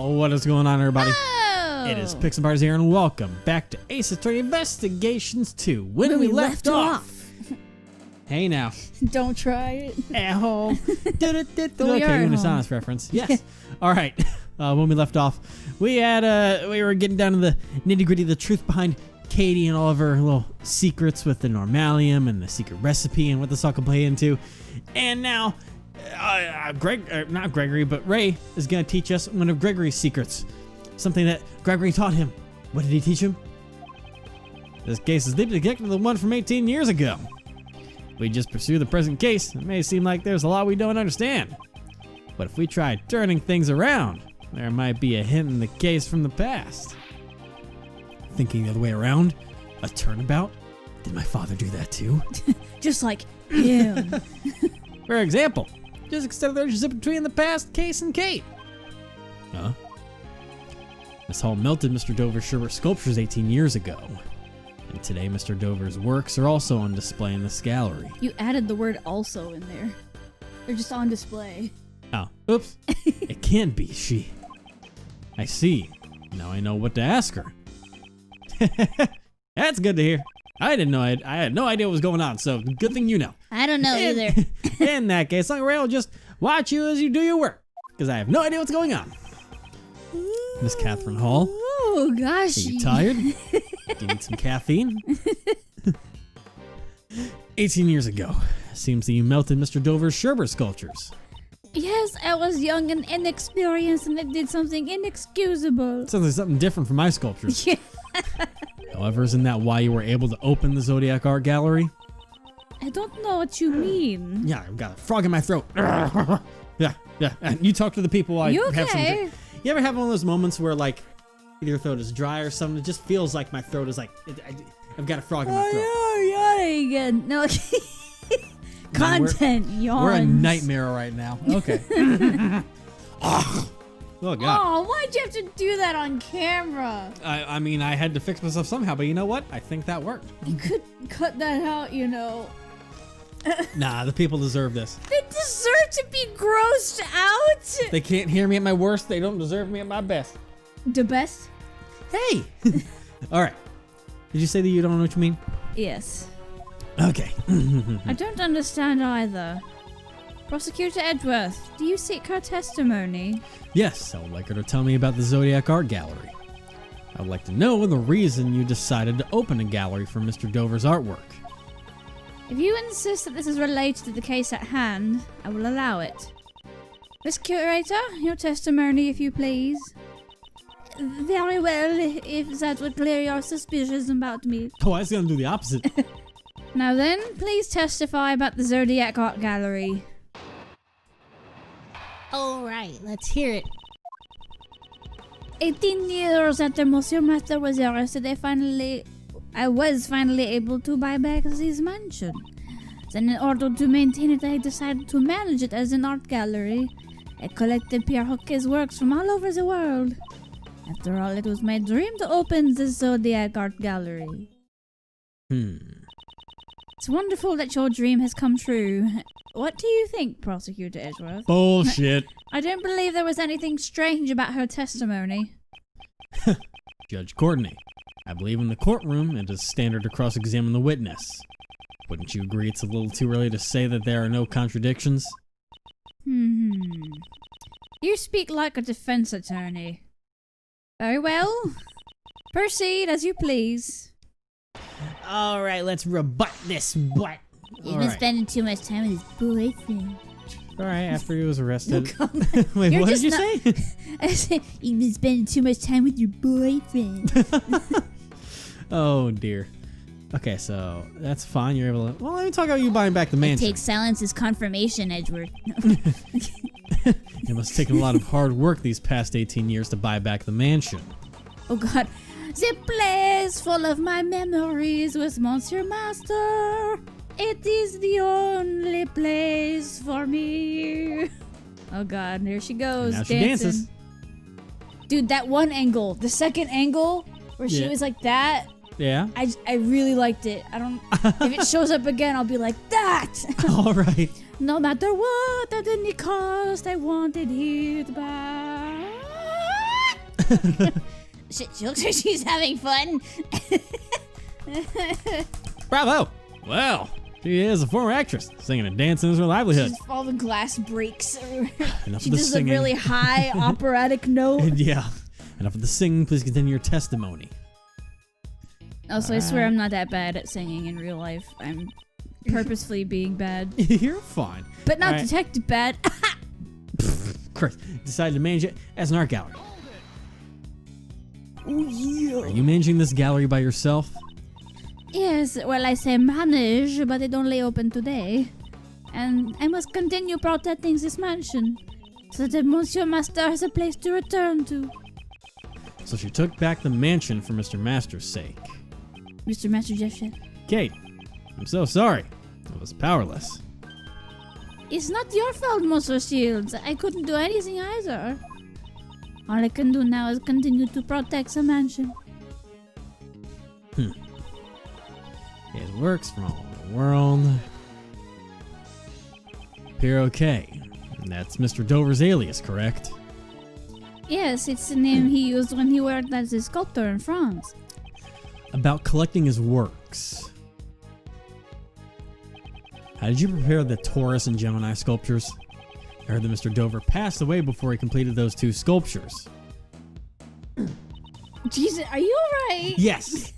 Oh, what is going on, everybody? Oh. It is Pixelbars here, and welcome back to Ace Attorney Investigations 2. When we left off. Hey now. Don't try it. At home. Okay, are Unisonus reference. Yes. All right. When we left off, we were getting down to the nitty-gritty, the truth behind Katie and all of her little secrets with the Normalium and the secret recipe and what this all could play into. And now, not Gregory, but Ray is going to teach us one of Gregory's secrets. Something that Gregory taught him. What did he teach him? This case is deeply connected to the one from 18 years ago. If we just pursue the present case, it may seem like there's a lot we don't understand. But if we try turning things around, there might be a hint in the case from the past. Thinking the other way around? A turnabout? Did my father do that too? Just like him. For example, just extend the relationship between the past case and Kate. Huh? Miss Hall melted Mr. Dovah's Sherbert sculptures 18 years ago. And today Mr. Dovah's works are also on display in this gallery. You added the word also in there. They're just on display. Oh, oops. It can't be she. I see. Now I know what to ask her. That's good to hear. I had no idea what was going on, so good thing you know. I don't know either. In that case, Uncle Ray will just watch you as you do your work, because I have no idea what's going on. Miss Catherine Hall. Oh, gosh. Are you tired? Do you need some caffeine? 18 years ago, seems that you melted Mr. Dovah's Sherbert sculptures. Yes, I was young and inexperienced, and I did something inexcusable. Sounds like something different from my sculptures. Yeah. However, isn't that why you were able to open the Zodiac Art Gallery? I don't know what you mean. Yeah, I've got a frog in my throat. Yeah. And you talk to the people while You I have okay? some. You ever have one of those moments where, like, either your throat is dry or something? It just feels like my throat is like, I've got a frog in my throat. Oh, yawning again. No. Content yawns. We're a nightmare right now. Okay. Oh, God. Oh, why'd you have to do that on camera? I mean, I had to fix myself somehow, but you know what? I think that worked. You could cut that out, you know. Nah, the people deserve this. They deserve to be grossed out. They can't hear me at my worst. They don't deserve me at my best. The best? Hey! All right. Did you say that you don't know what you mean? Yes. Okay. I don't understand either. Prosecutor Edgeworth, do you seek her testimony? Yes, I would like her to tell me about the Zodiac Art Gallery. I would like to know the reason you decided to open a gallery for Mr. Dovah's artwork. If you insist that this is related to the case at hand, I will allow it. Miss Curator, your testimony, if you please. Very well, if that would clear your suspicions about me. Oh, I was going to do the opposite. Now then, please testify about the Zodiac Art Gallery. Alright, let's hear it. 18 years after Monsieur Master was arrested, I was finally able to buy back this mansion. Then in order to maintain it, I decided to manage it as an art gallery. I collected Pierre Hoquet's works from all over the world. After all, it was my dream to open the Zodiac Art Gallery. It's wonderful that your dream has come true. What do you think, Prosecutor Edgeworth? Bullshit. I don't believe there was anything strange about her testimony. Judge Courtney, I believe in the courtroom it is standard to cross-examine the witness. Wouldn't you agree it's a little too early to say that there are no contradictions? You speak like a defense attorney. Very well. Proceed as you please. All right, let's rebut this butt. He's been spending too much time with his boyfriend. All right, after he was arrested. Wait, You're what did just you not- say? I said, you've been spending too much time with your boyfriend. Oh, dear. Okay, so that's fine. You're able to... Well, let me talk about you buying back the It mansion. takes silence as confirmation, Edgeworth. It must have taken a lot of hard work these past 18 years to buy back the mansion. Oh God. The place full of my memories with Monsieur Master. It is the only place for me. Oh God, there she goes. Now she dancing. dances. Dude, that one angle, the second angle where she was like that. Yeah. I really liked it. I don't. If it shows up again, I'll be like that. All right. No matter what, at any cost, I wanted it back. She looks like she's having fun. Bravo! Well, she is a former actress. Singing and dancing is her livelihood. All the glass breaks. Enough She of the does singing. a really high operatic note. Yeah. Enough of the singing. Please continue your testimony. Also, I swear I'm not that bad at singing in real life. I'm purposefully being bad. You're fine. But not All right. detective bad. Chris decided to manage it as an art gallery. Oh, yeah. Are you managing this gallery by yourself? Yes, well, I say manage, but it only opened today. And I must continue protecting this mansion, so that Monsieur Master has a place to return to. So she took back the mansion for Mr. Master's sake. Mr. Master just said, Kate, I'm so sorry. I was powerless. "It's not your fault, Monsieur Shields. I couldn't do anything either. All I can do now is continue to protect the mansion." It works from all over the world. Appear okay. That's Mr. Dover's alias, correct? Yes, it's the name he used when he worked as a sculptor in France. About collecting his works. How did you prepare the Taurus and Gemini sculptures? I heard that Mr. Dover passed away before he completed those 2 sculptures. Jesus, are you alright? Yes!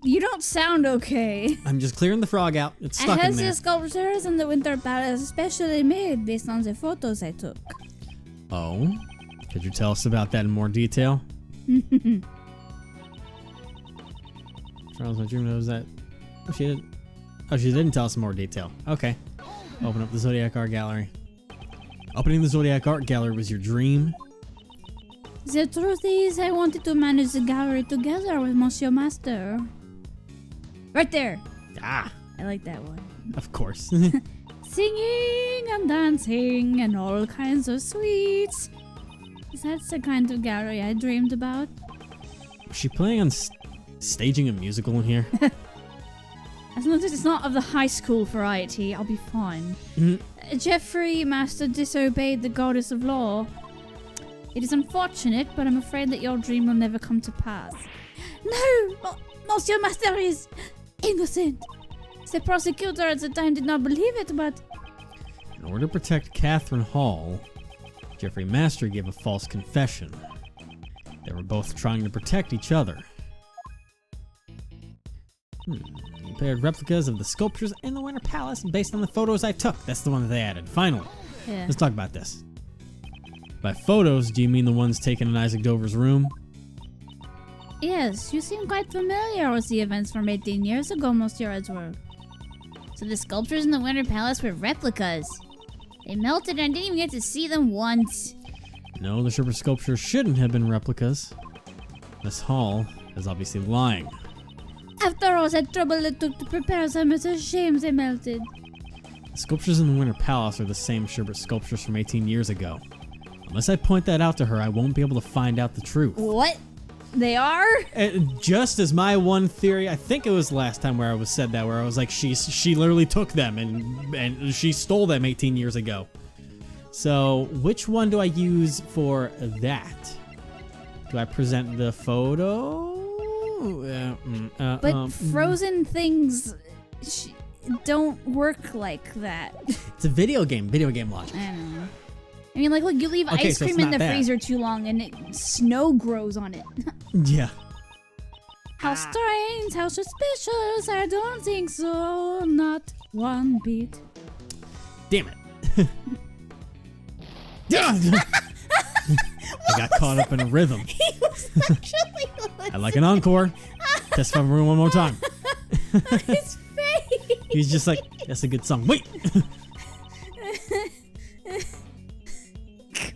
You don't sound okay. I'm just clearing the frog out. It's stuck I in had there. the sculptures in the Winter Palace specially made based on the photos I took. Oh? Could you tell us about that in more detail? Charles, my dream knows that. Oh, she didn't. Oh, she didn't tell us in more detail. Okay. Open up the Zodiac Art Gallery. Opening the Zodiac Art Gallery was your dream? The truth is, I wanted to manage the gallery together with Monsieur Master. Right there. Ah, I like that one. of course. Singing and dancing and all kinds of sweets. That's the kind of gallery I dreamed about. Was she planning on staging a musical in here? As long as it's not of the high school variety, I'll be fine. Jeffrey Master disobeyed the goddess of law. It is unfortunate, but I'm afraid that your dream will never come to pass. No! Monsieur Master is innocent. The prosecutor at the time did not believe it, but... In order to protect Catherine Hall, Jeffrey Master gave a false confession. They were both trying to protect each other. He paired replicas of the sculptures in the Winter Palace based on the photos I took. That's the one that they added. Finally, Yeah. let's talk about this. By photos, do you mean the ones taken in Isaac Dover's room? Yes, you seem quite familiar with the events from 18 years ago, Monsieur Edward. So the sculptures in the Winter Palace were replicas. They melted and I didn't even get to see them once. No, the Sherbert sculptures shouldn't have been replicas. Miss Hall is obviously lying. After all that trouble it took to prepare them, it's a shame they melted. The sculptures in the Winter Palace are the same Sherbert sculptures from 18 years ago. Unless I point that out to her, I won't be able to find out the truth. What? They are? Just as my one theory, I think it was last time where I was said that, where I was like, she literally took them and she stole them 18 years ago. So which one do I use for that? Do I present the photo? But frozen things don't work like that. It's a video game logic. I don't know. I mean, like, look, you leave Okay, ice so it's cream in not the that. freezer too long and snow grows on it. Yeah. How strange, how suspicious, I don't think so, not one bit. Damn it. I got caught up in a rhythm. He was actually I like an encore. Test for room one more time. his face. He's just like, that's a good song. Wait.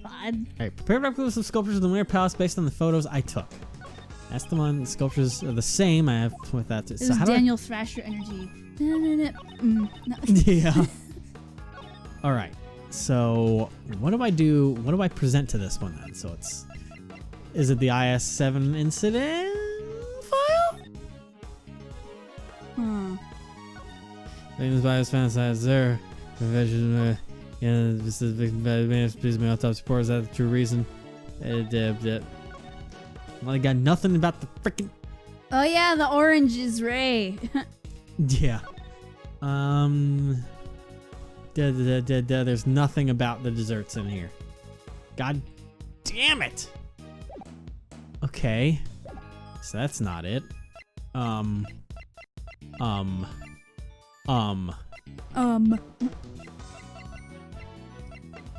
God. Alright, prepare replicas of sculptures in the Winter Palace based on the photos I took. That's the one. The sculptures are the same. I have with that. It was Daniel Thrasher energy. No. Yeah. All right. So what do I do? What do I present to this one then? So it's, is it the IS-7 incident file? Famous bias fantasize there. Profession, this is big. Please, my autopsy report. Is that the true reason? Well, I got nothing about the freaking. Oh yeah, the orange is Ray. Yeah. There's nothing about the desserts in here. God damn it. Okay. So that's not it. I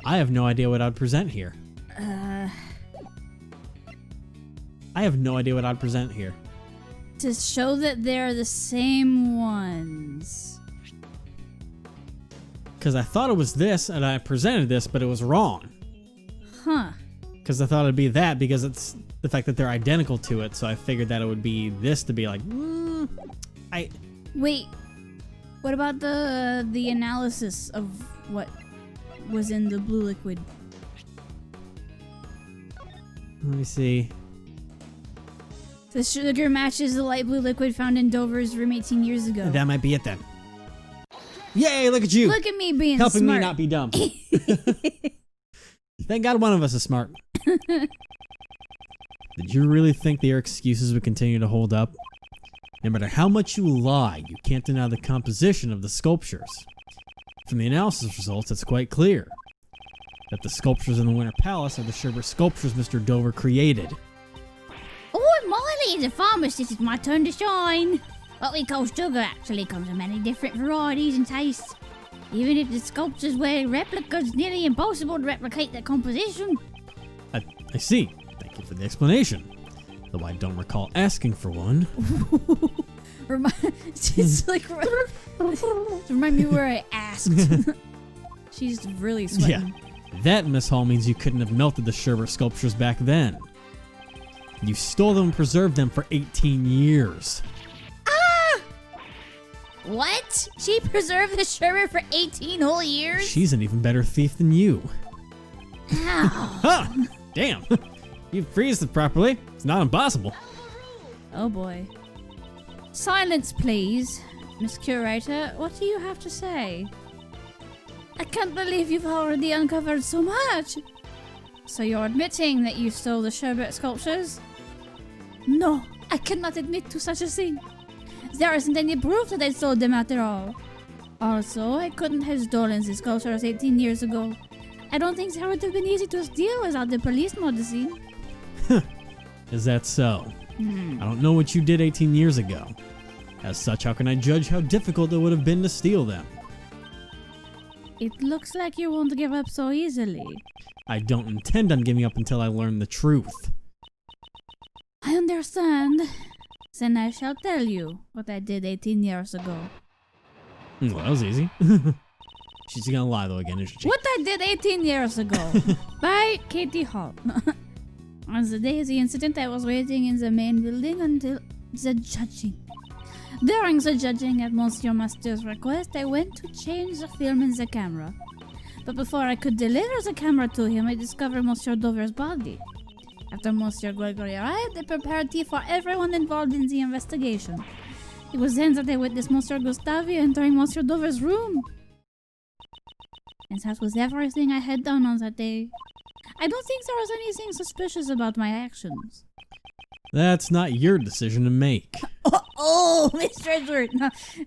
have no idea what I'd present here. I have no idea what I'd present here. To show that they're the same ones. Because I thought it was this, and I presented this, but it was wrong. Huh. Because I thought it'd be that, because it's the fact that they're identical to it, so I figured that it would be this to be like, Wait, what about the analysis of what was in the blue liquid? Let me see. The sugar matches the light blue liquid found in Dover's room 18 years ago. That might be it then. Yay, look at you. Look at me being helping smart. me not be dumb. Thank God one of us is smart. Did you really think that your excuses would continue to hold up? No matter how much you lie, you can't deny the composition of the sculptures. From the analysis results, it's quite clear that the sculptures in the Winter Palace are the Sherbert sculptures Mr. Dover created. Oh, Molly, the pharmacist, it's my turn to shine. What we call sugar actually comes in many different varieties and tastes. Even if the sculptures were replicas, nearly impossible to replicate their composition. I see. Thank you for the explanation. Though I don't recall asking for one. It's like remind me where I asked. She's really sweating. Yeah, that, Miss Hall, means you couldn't have melted the Sherbert sculptures back then. You stole them and preserved them for 18 years. What? She preserved the sherbet for 18 whole years? She's an even better thief than you. Ow. Huh! Damn! You freezed it properly. It's not impossible. Oh boy. Silence, please. Miss Curator, what do you have to say? I can't believe you've already uncovered so much. So you're admitting that you stole the Sherbet sculptures? No, I cannot admit to such a thing. There isn't any proof that I stole them after all. Also, I couldn't have stolen the sculptures 18 years ago. I don't think they would have been easy to steal without the police noticing. Is that so? I don't know what you did 18 years ago. As such, how can I judge how difficult it would have been to steal them? It looks like you won't give up so easily. I don't intend on giving up until I learn the truth. I understand. Then I shall tell you what I did 18 years ago. Well, that was easy. She's gonna lie though again, isn't she? What I did 18 years ago. By Katie Hall. On the day of the incident, I was waiting in the main building until the judging. During the judging, at Monsieur Master's request, I went to change the film in the camera. But before I could deliver the camera to him, I discovered Monsieur Dover's body. After Monsieur Gregory arrived, I prepared tea for everyone involved in the investigation. It was then that I witnessed Monsieur Gustavi entering Monsieur Dover's room. And that was everything I had done on that day. I don't think there was anything suspicious about my actions. That's not your decision to make. Oh, Mr. Edward.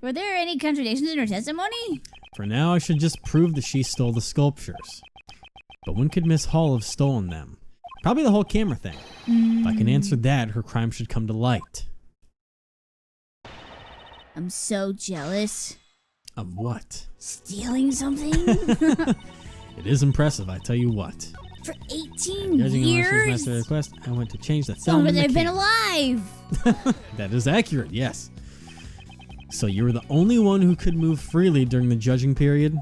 Were there any contradictions in her testimony? For now, I should just prove that she stole the sculptures. But when could Miss Hall have stolen them? Probably the whole camera thing. If I can answer that, her crime should come to light. I'm so jealous. Of what? Stealing something? It is impressive, I tell you what. For 18 Judging on years? Master request, I went to change the film. Longer in than the I've been camera. alive. That is accurate, yes. So you were the only one who could move freely during the judging period?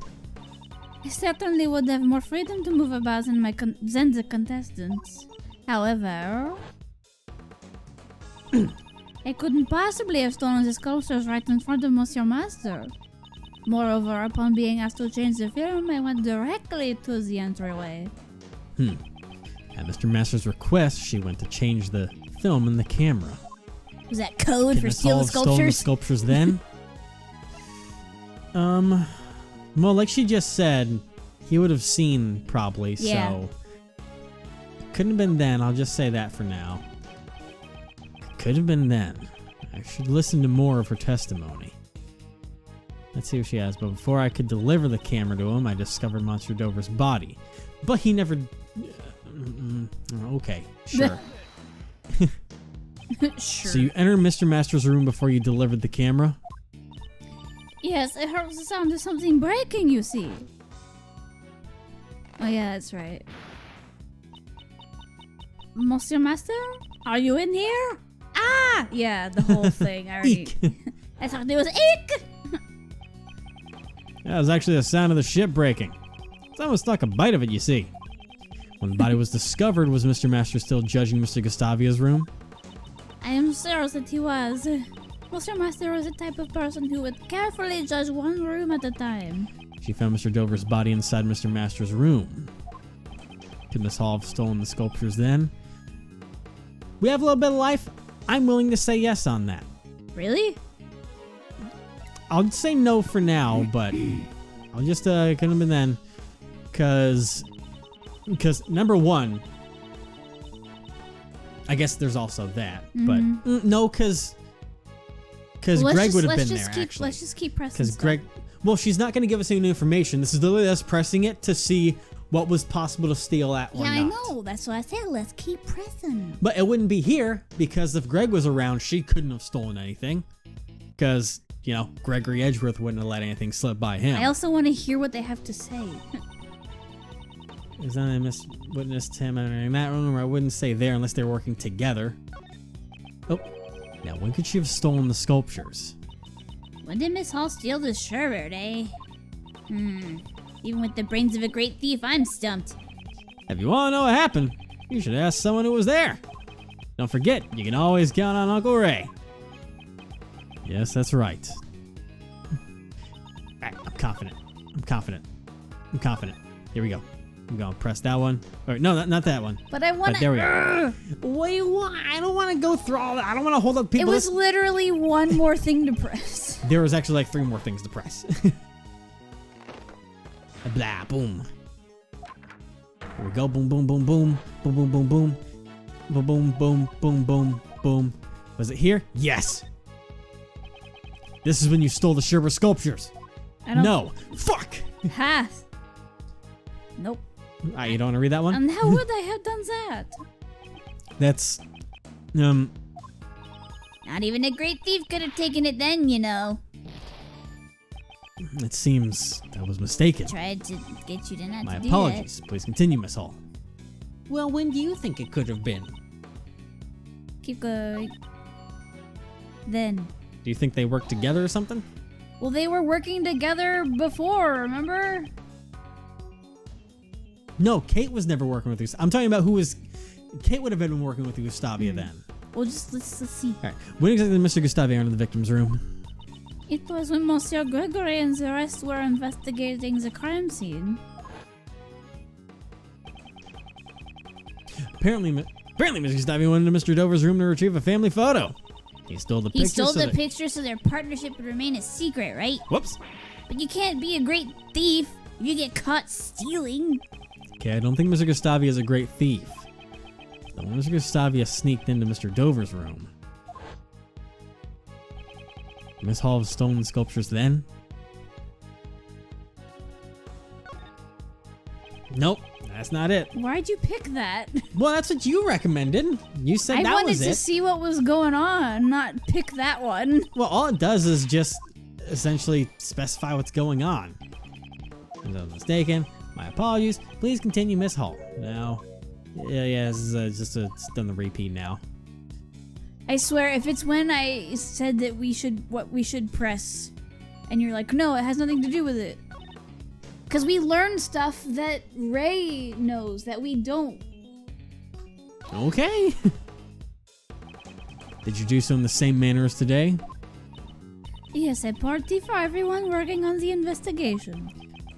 I certainly would have more freedom to move about than the contestants. However, I couldn't possibly have stolen the sculptures right in front of Monsieur Master. Moreover, upon being asked to change the film, I went directly to the entryway. At Mr. Master's request, she went to change the film in the camera. Was that code Could for Miss Hall stealing have stolen the sculptures? sculptures then? Well, like she just said, he would have seen probably, Yeah. so... Couldn't have been then, I'll just say that for now. Could have been then. I should listen to more of her testimony. Let's see what she has. But before I could deliver the camera to him, I discovered Monsieur Dover's body. But he never... okay, sure. Sure. So you entered Mr. Master's room before you delivered the camera? Yes, I heard the sound of something breaking, you see. Oh yeah, that's right. Monsieur Master? Are you in here? Ah! Yeah, the whole thing. I already... Eek. I thought it was eek! That was actually the sound of the ship breaking. Someone stuck a bite of it, you see. When the body was discovered, was Mr. Master still judging Mr. Gustavia's room? I am sure that he was. Monsieur Master was the type of person who would carefully judge one room at a time. She found Mr. Dover's body inside Mr. Master's room. Could Miss Hall have stolen the sculptures then? We have a little bit of life. I'm willing to say yes on that. Really? I'll say no for now, but I'll just could have been then, because number one, I guess there's also that, but no, because Greg would have been there actually. Let's just keep pressing. Because Greg, well, she's not going to give us any new information. This is literally us pressing it to see what was possible to steal at or not. Yeah, I know. That's what I said. Let's keep pressing. But it wouldn't be here because if Greg was around, she couldn't have stolen anything. Because, you know, Gregory Edgeworth wouldn't have let anything slip by him. I also want to hear what they have to say. Is that I witnessed him in that room? Or I wouldn't say there unless they were working together. Oh, now when could she have stolen the sculptures? When did Miss Hall steal the sherbet, eh? Even with the brains of a great thief, I'm stumped. If you want to know what happened, you should ask someone who was there. Don't forget, you can always count on Uncle Ray. Yes, that's right. Alright, I'm confident. Here we go. I'm going to press that one. Or, no, not that one. But I want to... There we go. What do you want? I don't want to go through all that. I don't want to hold up people. It was literally one more thing to press. There was actually like 3 more things to press. Blah, boom. Here we go. Boom, boom, boom, boom. Boom, boom, boom, boom. Boom, boom, boom, boom, boom, boom. Was it here? Yes. This is when you stole the Sherbert sculptures. I don't... No. Fuck. Ha. Nope. You don't want to read that one? And how would I have done that? That's... Not even a great thief could have taken it then, you know. It seems I was mistaken. Tried to get you to not My to do apologies. Please continue, Miss Hall. Well, when do you think it could have been? Keep going. Then. Do you think they worked together or something? Well, they were working together before, remember? No, Kate was never working with Gustavia. I'm talking about who was... Kate would have been working with Gustavia then. Well, just let's see. Alright, when exactly did Mr. Gustavia enter the victim's room? It was when Monsieur Gregory and the rest were investigating the crime scene. Apparently Mr. Gustavia went into Mr. Dover's room to retrieve a family photo. He stole the He picture. stole the picture so their partnership would remain a secret, right? Whoops. But you can't be a great thief if you get caught stealing. Okay, I don't think Mr. Gustavia is a great thief. So when Mr. Gustavia sneaked into Mr. Dover's room, Miss Hall have stolen the sculptures then? Nope, that's not it. Why'd you pick that? Well, that's what you recommended. You said I that wanted was to it. see what was going on, not pick that one. Well, all it does is just essentially specify what's going on. If I was mistaken, my apologies. Please continue, Miss Hall. Now, yeah, this is it's done the repeat now. I swear, if it's when I said that we should press, and you're like, no, it has nothing to do with it. Because we learned stuff that Ray knows that we don't. Okay. Did you do so in the same manner as today? Yes, a party for everyone working on the investigation.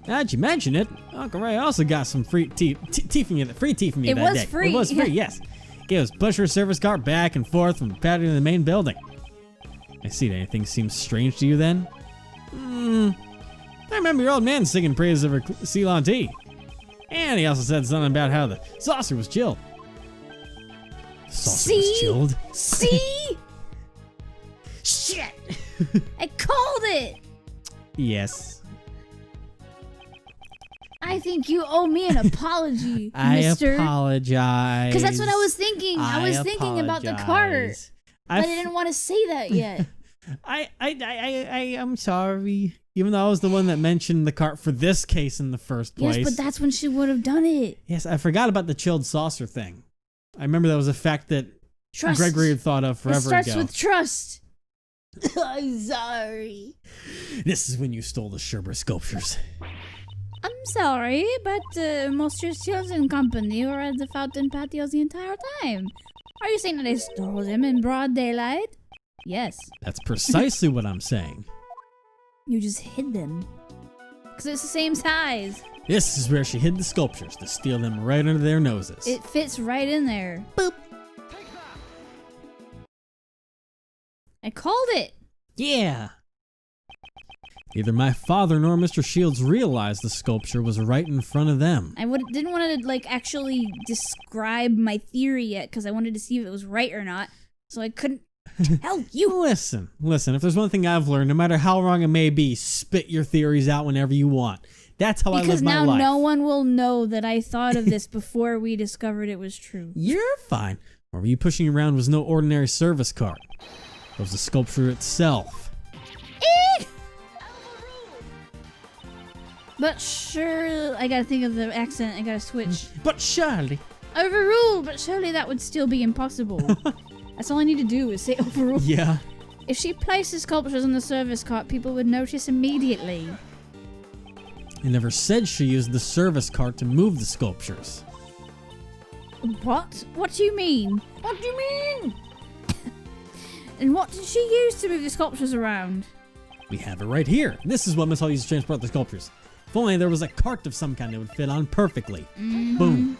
Now that you mention it, Uncle Ray also got some free tea from you. Free tea from you It that was day. free, It was free, yeah. yes. Gave us push her service car back and forth from the patio to the main building. I see. Anything seems strange to you then? I remember your old man singing praises of her Ceylon tea. And he also said something about how the saucer was chilled. The saucer was chilled. See? Shit! I called it! Yes. I think you owe me an apology, I mister. apologize. Because that's what I was thinking. I was thinking about the cart. apologize. But I didn't want to say that yet. I am sorry. Even though I was the one that mentioned the cart for this case in the first place. Yes, but that's when she would have done it. Yes, I forgot about the chilled saucer thing. I remember that was a fact that Trust. Gregory had thought of forever It starts ago. with trust. I'm sorry. This is when you stole the Sherbert sculptures. I'm sorry, but Monsieur Shields and company were at the fountain patios the entire time. Are you saying that I stole them in broad daylight? Yes. That's precisely what I'm saying. You just hid them. Because it's the same size. This is where she hid the sculptures to steal them right under their noses. It fits right in there. Boop. I called it. Yeah. Neither my father nor Mr. Shields realized the sculpture was right in front of them. I didn't want to actually describe my theory yet because I wanted to see if it was right or not. So I couldn't tell you. Listen, if there's one thing I've learned, no matter how wrong it may be, spit your theories out whenever you want. That's how I live my life. Because now no one will know that I thought of this before we discovered it was true. You're fine. What were you pushing around was no ordinary service cart. It was the sculpture itself. But sure, I gotta think of the accent. I gotta switch. But surely. Overruled, but surely that would still be impossible. That's all I need to do is say overruled. Yeah. If she placed the sculptures on the service cart, people would notice immediately. It never said she used the service cart to move the sculptures. What? What do you mean? What do you mean? And what did she use to move the sculptures around? We have it right here. This is what Miss Hall used to transport the sculptures. If only there was a cart of some kind that would fit on perfectly. Mm-hmm. Boom.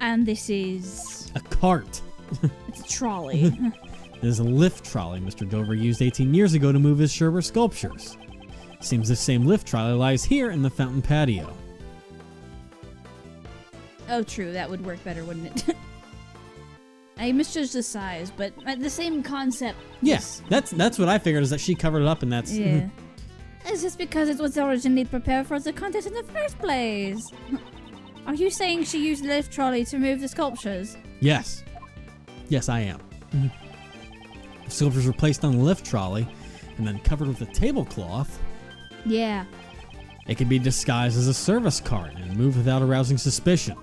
And this is... A cart. It's a trolley. It is a lift trolley Mr. Dover used 18 years ago to move his Sherbert sculptures. Seems the same lift trolley lies here in the fountain patio. Oh, true. That would work better, wouldn't it? I misjudged the size, but the same concept. Yes, that's what I figured, is that she covered it up, and that's... Yeah. Is this because it was originally prepared for the contest in the first place? Are you saying she used the lift trolley to move the sculptures? Yes. Yes, I am. The sculptures were placed on the lift trolley and then covered with a tablecloth. Yeah. It could be disguised as a service cart and moved without arousing suspicion.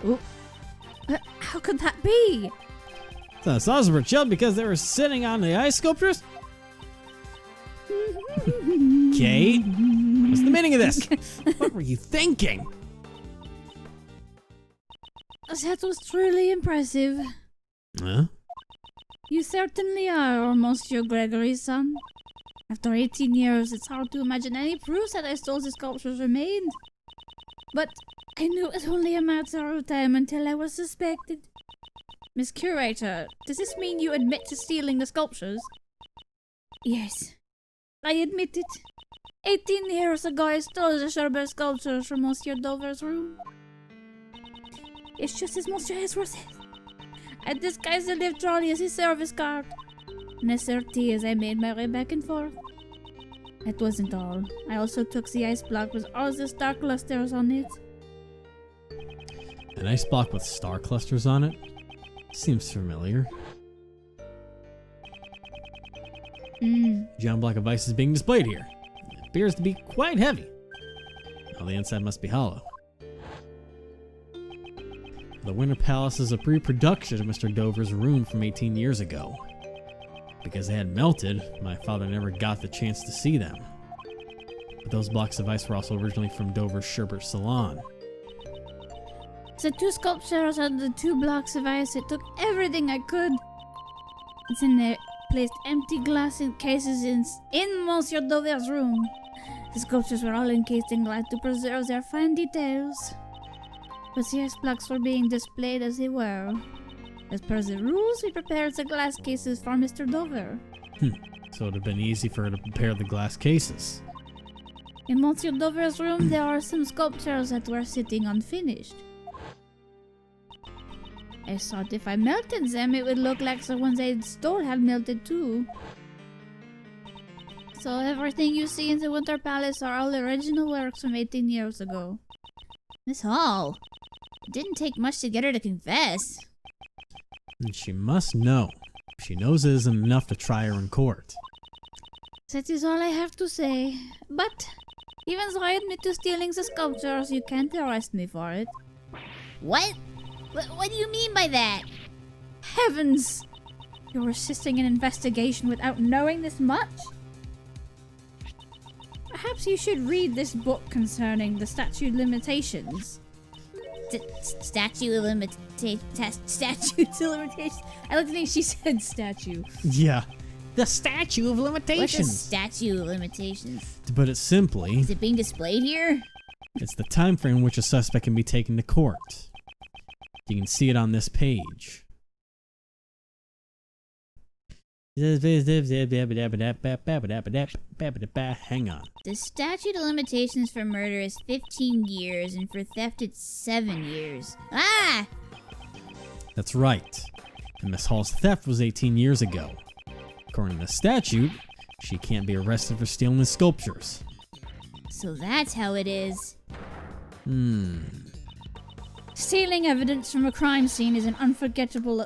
Ooh. How could that be? So the saucers were chilled because they were sitting on the ice sculptures? Kate? What's the meaning of this? What were you thinking? That was truly impressive. Huh? You certainly are, Monsieur Gregory's son. After 18 years, it's hard to imagine any proof that I stole the sculptures remained. But I knew it was only a matter of time until I was suspected. Miss Curator, does this mean you admit to stealing the sculptures? Yes, I admit it. 18 years ago, I stole the Sherbert sculptures from Monsieur Dover's room. It's just as Monsieur Hesworth said. I disguised the lift trolley as a service cart. And as certain as I made my way back and forth. That wasn't all. I also took the ice block with all the star clusters on it. An ice block with star clusters on it? Seems familiar. Giant block of ice is being displayed here. It appears to be quite heavy. Now the inside must be hollow. The Winter Palace is a reproduction of Mr. Dover's room from 18 years ago. Because they had melted, my father never got the chance to see them. But those blocks of ice were also originally from Dover's Sherbert salon. The 2 sculptures and the 2 blocks of ice, it took everything I could. It's in there, placed empty glass in cases in Monsieur Dover's room. The sculptures were all encased in glass to preserve their fine details. But the ice blocks were being displayed as they were. As per the rules, we prepared the glass cases for Mr. Dover. So it would have been easy for her to prepare the glass cases. In Monsieur Dovah's room, there are some sculptures that were sitting unfinished. I thought if I melted them, it would look like the ones I stole had melted too. So everything you see in the Winter Palace are all original works from 18 years ago. Miss Hall, it didn't take much to get her to confess. And she must know. She knows it isn't enough to try her in court. That is all I have to say. But even though I admit to stealing the sculptures, you can't arrest me for it. What? What do you mean by that? Heavens! You're assisting an investigation without knowing this much? Perhaps you should read this book concerning the statute limitations. Statute of limitations. Statute of limitations? I like to think she said statue. Yeah. The statute of What's a limitations. statute of limitations? To put it simply, Is it being displayed here? it's the time frame in which a suspect can be taken to court. You can see it on this page. Hang on. The statute of limitations for murder is 15 years, and for theft it's 7 years. Ah! That's right. And Miss Hall's theft was 18 years ago. According to the statute, she can't be arrested for stealing the sculptures. So that's how it is. Stealing evidence from a crime scene is an unforgivable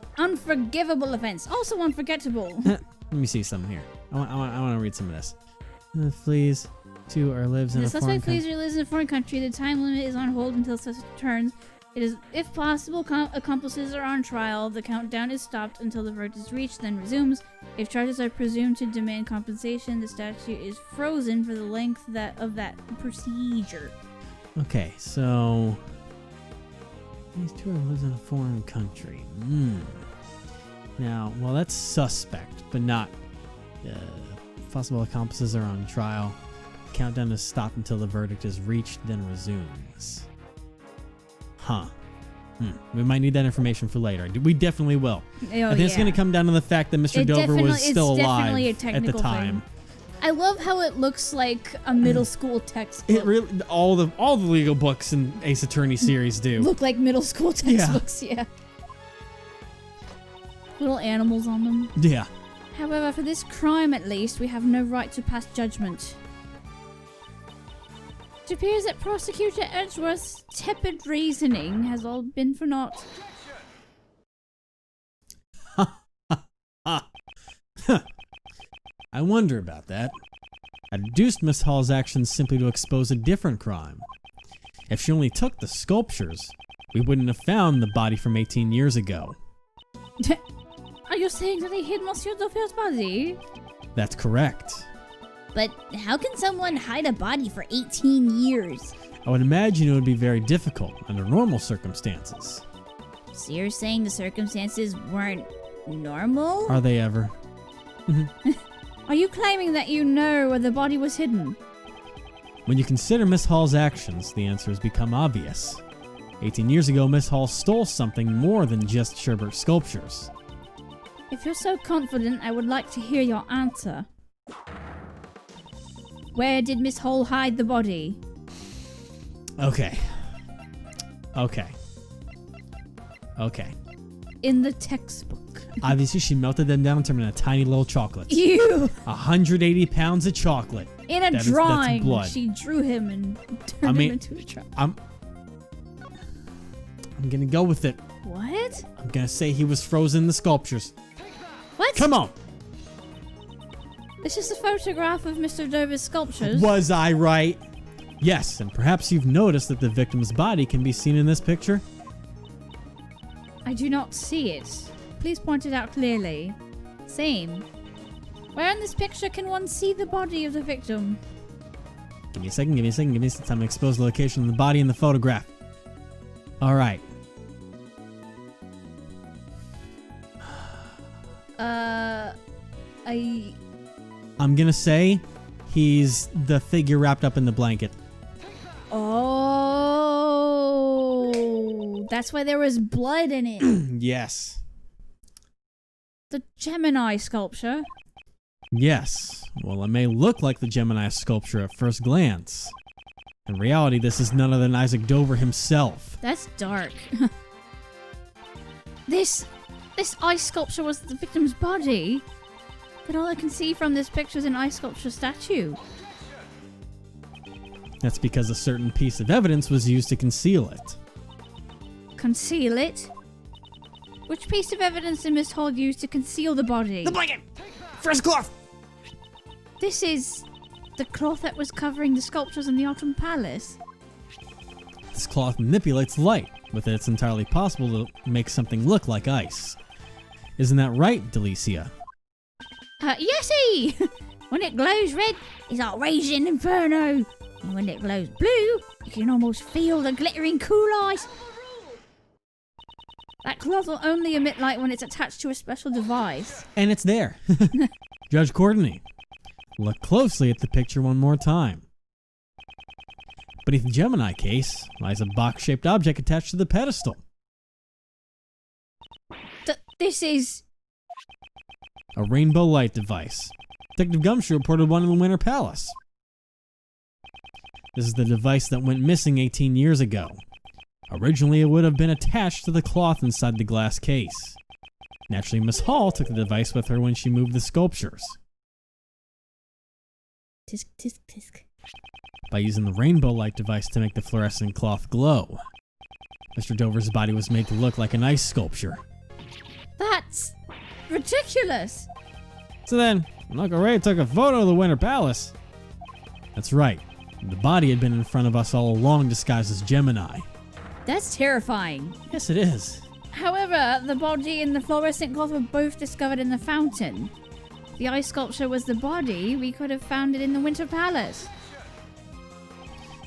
offense. Also unforgettable. Let me see something here. I want to read some of this. Flees to or lives in The a foreign suspect country. flees or lives in a foreign country. The time limit is on hold until such returns. It is, if possible, accomplices are on trial. The countdown is stopped until the verdict is reached, then resumes. If charges are presumed to demand compensation, the statute is frozen for the length of that procedure. Okay, so these two lives in a foreign country. Now, well, that's suspect, but not possible accomplices are on trial. Countdown is stopped until the verdict is reached, then resumes. Huh. We might need that information for later. We definitely will. Oh, I think it's going to come down to the fact that Mr. Dover was still alive at the time. I love how it looks like a middle school textbook. It really all the legal books in Ace Attorney series do. Look like middle school textbooks, yeah. Little animals on them. Yeah. However, for this crime at least, we have no right to pass judgment. It appears that Prosecutor Edgeworth's tepid reasoning has all been for naught. I wonder about that. I deduced Miss Hall's actions simply to expose a different crime. If she only took the sculptures, we wouldn't have found the body from 18 years ago. Are you saying that they hid Monsieur Dauphin's body? That's correct. But how can someone hide a body for 18 years? I would imagine it would be very difficult under normal circumstances. So you're saying the circumstances weren't normal? Are they ever? Are you claiming that you know where the body was hidden? When you consider Miss Hall's actions, the answer has become obvious. 18 years ago, Miss Hall stole something more than just Sherbert's sculptures. If you're so confident, I would like to hear your answer. Where did Miss Hall hide the body? Okay. In the textbook. Obviously, she melted them down and turned them into tiny little chocolates. Ew! 180 pounds of chocolate. In a That's drawing, blood. she drew him and turned him into a child. I'm gonna go with it. What? I'm gonna say he was frozen in the sculptures. What? Come on! This is a photograph of Mr. Dover's sculptures. Was I right? Yes, and perhaps you've noticed that the victim's body can be seen in this picture. I do not see it. Please point it out clearly. Same. Where in this picture can one see the body of the victim? Give me a second, give me some time to expose the location of the body in the photograph. Alright. I'm gonna say he's the figure wrapped up in the blanket. Oh, that's why there was blood in it. Yes. The Gemini Sculpture. Yes. Well, it may look like the Gemini sculpture at first glance. In reality, this is none other than Isaac Dovah himself. That's dark. This ice sculpture was the victim's body, but all I can see from this picture is an ice sculpture statue. That's because a certain piece of evidence was used to conceal it. Conceal it? Which piece of evidence did Miss Hall use to conceal the body? The blanket! Fresh cloth! This is the cloth that was covering the sculptures in the Autumn Palace. This cloth manipulates light. With it, it's entirely possible to make something look like ice. Isn't that right, Delicia? Yesy! When it glows red, it's like raging inferno. And when it glows blue, you can almost feel the glittering cool ice. That cloth will only emit light when it's attached to a special device. And it's there. Judge Courtney, look closely at the picture one more time. Beneath the Gemini case lies a box-shaped object attached to the pedestal. This is... A rainbow light device. Detective Gumshoe reported one in the Winter Palace. This is the device that went missing 18 years ago. Originally, it would have been attached to the cloth inside the glass case. Naturally, Miss Hall took the device with her when she moved the sculptures. Tisk, tisk, tisk. By using the rainbow light device to make the fluorescent cloth glow, Mr. Dovah's body was made to look like an ice sculpture. That's ridiculous. So then, when Uncle Ray took a photo of the Winter Palace. That's right. The body had been in front of us all along, disguised as Gemini. That's terrifying. Yes, it is. However, the body and the fluorescent cloth were both discovered in the fountain. If the ice sculpture was the body, we could have found it in the Winter Palace.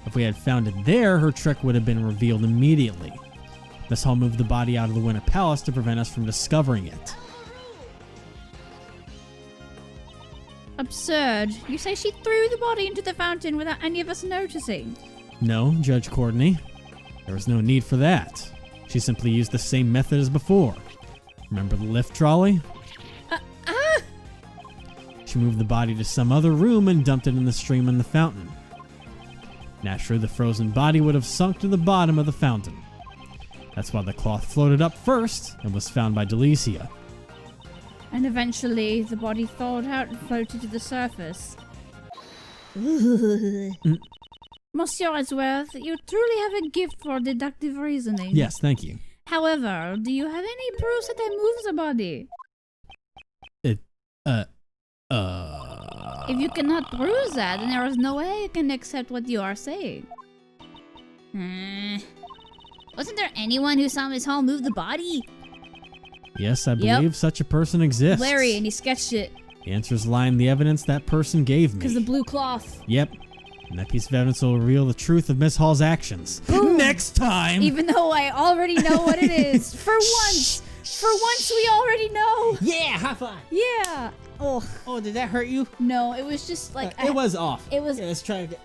If we had found it there, her trick would have been revealed immediately. Miss Hall moved the body out of the Winter Palace to prevent us from discovering it. Absurd. You say she threw the body into the fountain without any of us noticing? No, Judge Courtney. There was no need for that. She simply used the same method as before. Remember the lift trolley? She moved the body to some other room and dumped it in the stream in the fountain. Naturally, the frozen body would have sunk to the bottom of the fountain. That's why the cloth floated up first and was found by Delicia. And eventually, the body thawed out and floated to the surface. Monsieur Edgeworth, you truly have a gift for deductive reasoning. Yes, thank you. However, do you have any proofs that they moved the body? If you cannot prove that, then there is no way you can accept what you are saying. Wasn't there anyone who saw Miss Hall move the body? Yes, I believe such a person exists. Larry, and he sketched it. The answers lie in the evidence that person gave me. Because the blue cloth. Yep. And that piece of evidence will reveal the truth of Miss Hall's actions. Boom. Next time! Even though I already know what it is. For once we already know. Yeah, high five! Yeah. Oh, Oh, did that hurt you? no, it was just like... it was off. It was... Yeah, let's try again.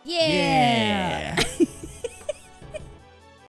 Yeah.